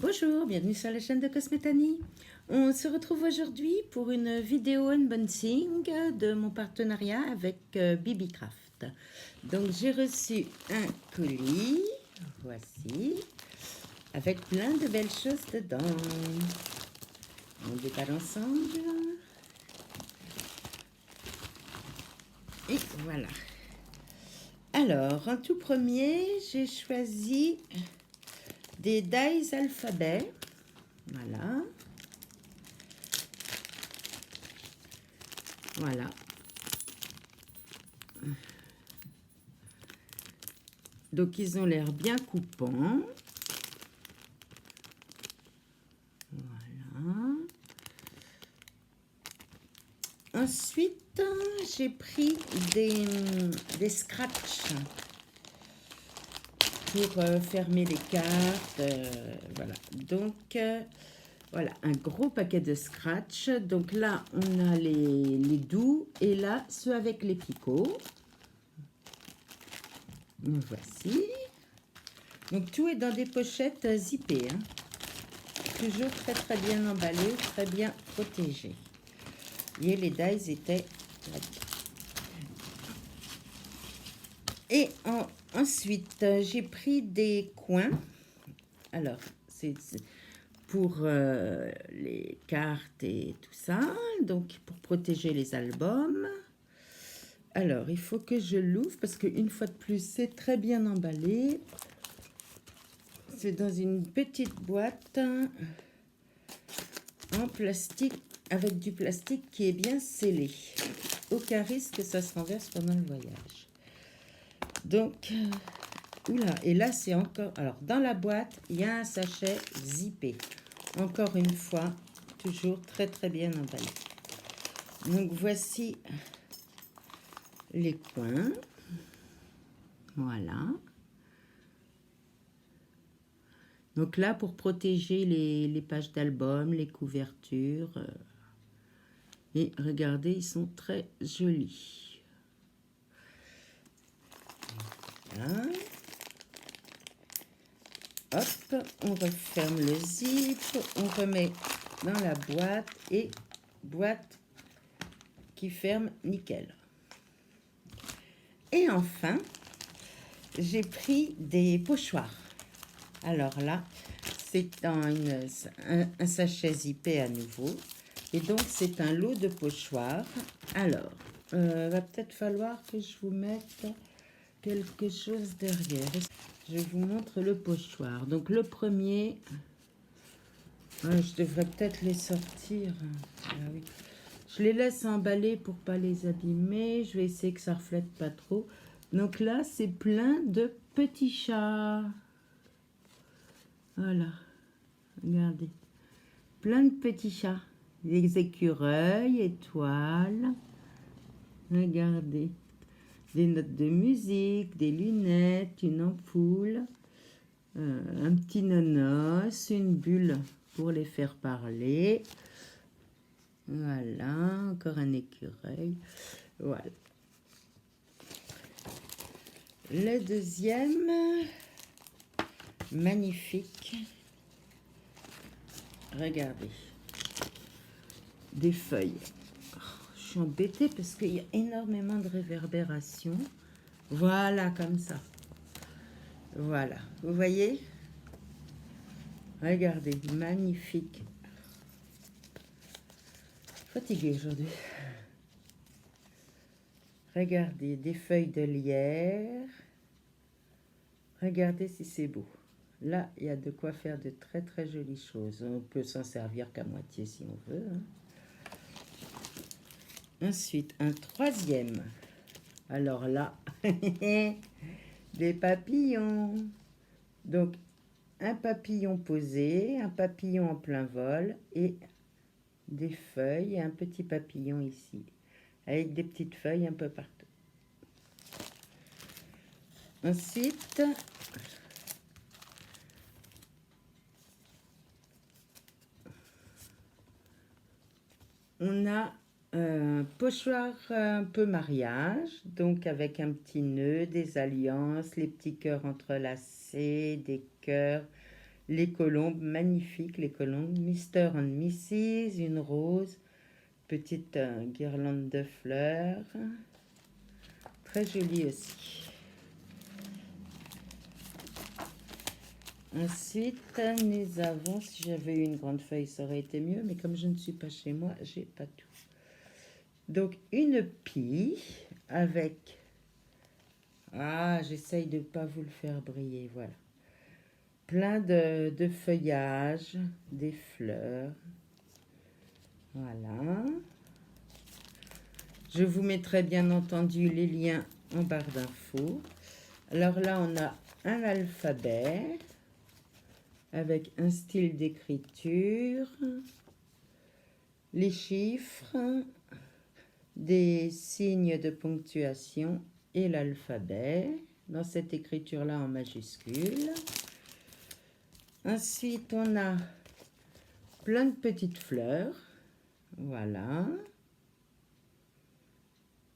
Bonjour, bienvenue sur la chaîne de Cosmetanie. On se retrouve aujourd'hui pour une vidéo unboxing de mon partenariat avec Bibicraft. Donc j'ai reçu un colis, voici, avec plein de belles choses dedans. On déballe ensemble. Et voilà. Alors, en tout premier, j'ai choisi des dies alphabet. Voilà. Voilà. Donc, ils ont l'air bien coupants. Voilà. Ensuite, j'ai pris des scratchs pour fermer les cartes. Voilà. Donc, voilà, un gros paquet de scratch. Donc là, on a les doux et là, ceux avec les picots. Voici. Donc, tout est dans des pochettes zippées. Hein. Toujours très, très bien emballé, très bien protégé. Et les dies étaient là. Et ensuite, j'ai pris des coins. Alors, c'est pour les cartes et tout ça, donc pour protéger les albums. Alors, il faut que je l'ouvre parce qu'une fois de plus, c'est très bien emballé. C'est dans une petite boîte en plastique, avec du plastique qui est bien scellé. Aucun risque que ça se renverse pendant le voyage. Donc, oula, et là, c'est encore... Alors, dans la boîte, il y a un sachet zippé. Encore une fois, toujours très très bien emballé. Donc voici les coins. Voilà. Donc là, pour protéger les pages d'album, les couvertures. Et regardez, ils sont très jolis. Voilà. Hop, on referme le zip, on remet dans la boîte et boîte qui ferme nickel. Et enfin, j'ai pris des pochoirs. Alors là, c'est un sachet zippé à nouveau. Et donc, c'est un lot de pochoirs. Alors, va peut-être falloir que je vous mette quelque chose derrière. Je vous montre le pochoir. Donc, le premier, je devrais peut-être les sortir. Ah, oui. Je les laisse emballer pour pas les abîmer. Je vais essayer que ça reflète pas trop. Donc là, c'est plein de petits chats. Voilà. Regardez. Plein de petits chats. Des écureuils, étoiles. Regardez. Des notes de musique, des lunettes, une ampoule, un petit nonos, une bulle pour les faire parler. Voilà, encore un écureuil. Voilà. Le deuxième, magnifique. Regardez. Des feuilles. Oh, je suis embêtée parce qu'il y a énormément de réverbération. Voilà, comme ça. Voilà, vous voyez? Regardez, magnifique. Fatiguée aujourd'hui. Regardez, des feuilles de lierre. Regardez si c'est beau. Là, il y a de quoi faire de très très jolies choses. On peut s'en servir qu'à moitié si on veut. Hein. Ensuite, un troisième. Alors là, des papillons. Donc, un papillon posé, un papillon en plein vol et des feuilles et un petit papillon ici. Avec des petites feuilles un peu partout. Ensuite, on a un pochoir un peu mariage, donc avec un petit nœud, des alliances, les petits cœurs entrelacés, des cœurs, Les colombes, magnifiques, les colombes. Mister and Mrs, une rose. Petite guirlande de fleurs. Très jolie aussi. Ensuite, nous avons, si j'avais eu une grande feuille, ça aurait été mieux, mais comme je ne suis pas chez moi, j'ai pas tout. Donc, une pie avec... Ah, j'essaye de ne pas vous le faire briller, voilà. Plein de feuillages, des fleurs. Voilà. Je vous mettrai bien entendu les liens en barre d'infos. Alors là, on a un alphabet avec un style d'écriture, les chiffres, des signes de ponctuation et l'alphabet dans cette écriture-là en majuscule. Ensuite, on a plein de petites fleurs. Voilà.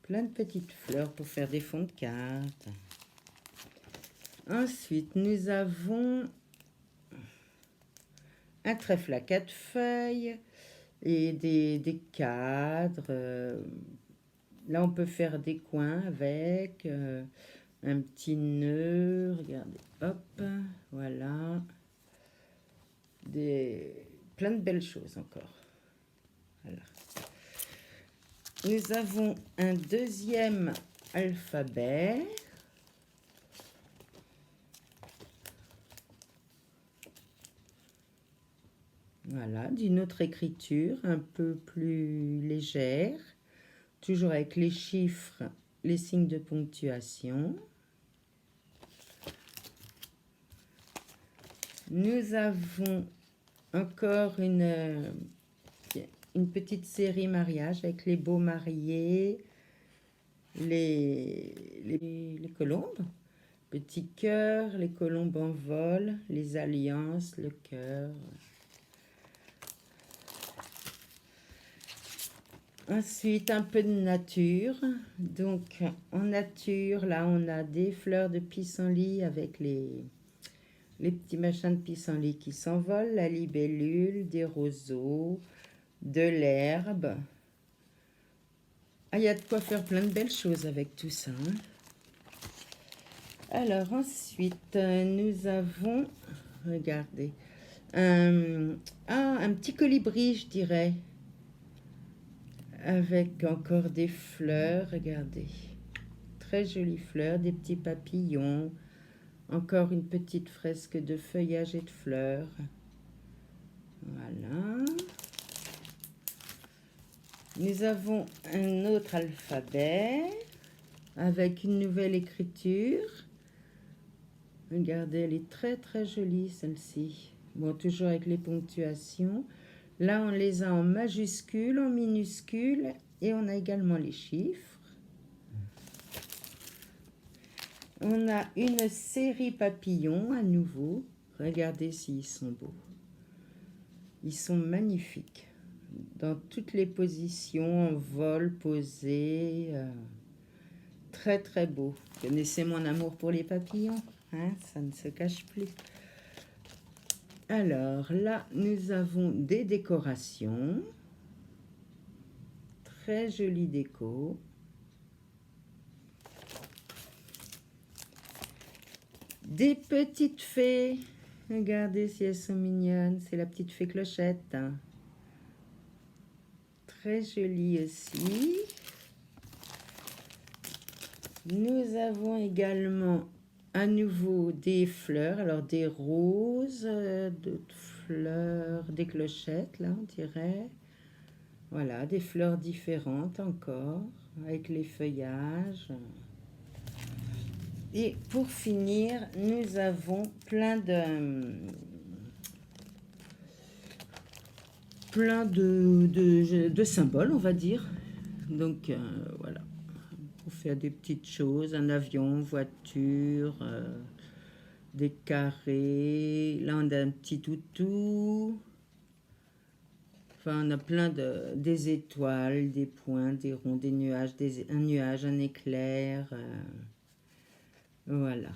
Plein de petites fleurs pour faire des fonds de cartes. Ensuite, nous avons un trèfle à 4 feuilles et des cadres. Là, on peut faire des coins avec un petit nœud. Regardez, hop, voilà. Plein de belles choses encore. Voilà. Nous avons un deuxième alphabet. Voilà, d'une autre écriture, un peu plus légère. Toujours avec les chiffres, les signes de ponctuation. Nous avons encore une petite série mariage avec les beaux mariés, les colombes, petit cœur, les colombes en vol, les alliances, le cœur. Ensuite, un peu de nature. Donc, en nature, là, on a des fleurs de pissenlit avec les petits machins de pissenlit qui s'envolent, la libellule, des roseaux, de l'herbe. Ah, il y a de quoi faire plein de belles choses avec tout ça. Hein. Alors, ensuite, nous avons, regardez, un petit colibri, je dirais. Avec encore des fleurs, regardez. Très jolies fleurs, des petits papillons. Encore une petite fresque de feuillage et de fleurs. Voilà. Nous avons un autre alphabet avec une nouvelle écriture. Regardez, elle est très très jolie celle-ci. Bon, toujours avec les ponctuations. Là, on les a en majuscules, en minuscules et on a également les chiffres. On a une série papillons à nouveau. Regardez s'ils sont beaux. Ils sont magnifiques. Dans toutes les positions, en vol, posé. Très très beau. Vous connaissez mon amour pour les papillons, hein? Ça ne se cache plus. Alors là, nous avons des décorations. Très jolie déco. Des petites fées. Regardez si elles sont mignonnes. C'est la petite fée Clochette. Très jolie aussi. Nous avons également à nouveau des fleurs. Alors des roses, d'autres fleurs, des clochettes là on dirait. Voilà, des fleurs différentes encore, avec les feuillages. Et pour finir, nous avons plein de symboles, on va dire. Donc, voilà. Pour faire des petites choses, un avion, voiture, des carrés. Là, on a un petit toutou. Enfin, on a plein des étoiles, des points, des ronds, des nuages, un nuage, un éclair. Voilà.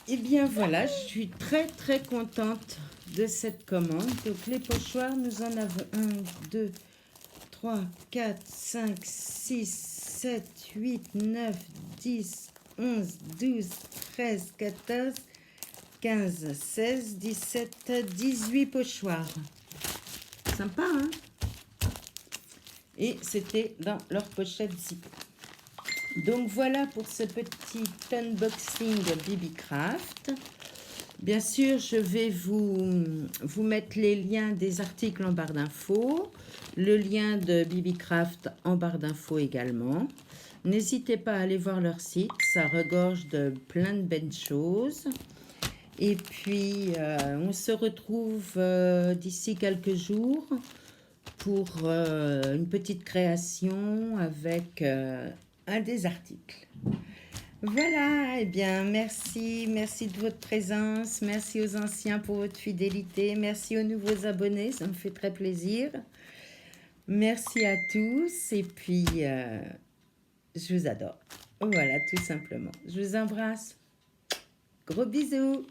Et bien voilà, je suis très très contente de cette commande. Donc les pochoirs, nous en avons 1, 2, 3, 4, 5, 6, 7, 8, 9, 10, 11, 12, 13, 14, 15, 16, 17, 18 pochoirs. Sympa, hein? Et c'était dans leur pochette zip. Donc voilà pour ce petit unboxing BB-Craft. Bien sûr, je vais vous mettre les liens des articles en barre d'infos, le lien de BB-Craft en barre d'infos également. N'hésitez pas à aller voir leur site, ça regorge de plein de belles choses. Et puis, on se retrouve d'ici quelques jours pour une petite création avec un des articles. Voilà, eh bien, merci de votre présence, merci aux anciens pour votre fidélité, merci aux nouveaux abonnés, ça me fait très plaisir. Merci à tous et puis je vous adore. Voilà, tout simplement. Je vous embrasse. Gros bisous.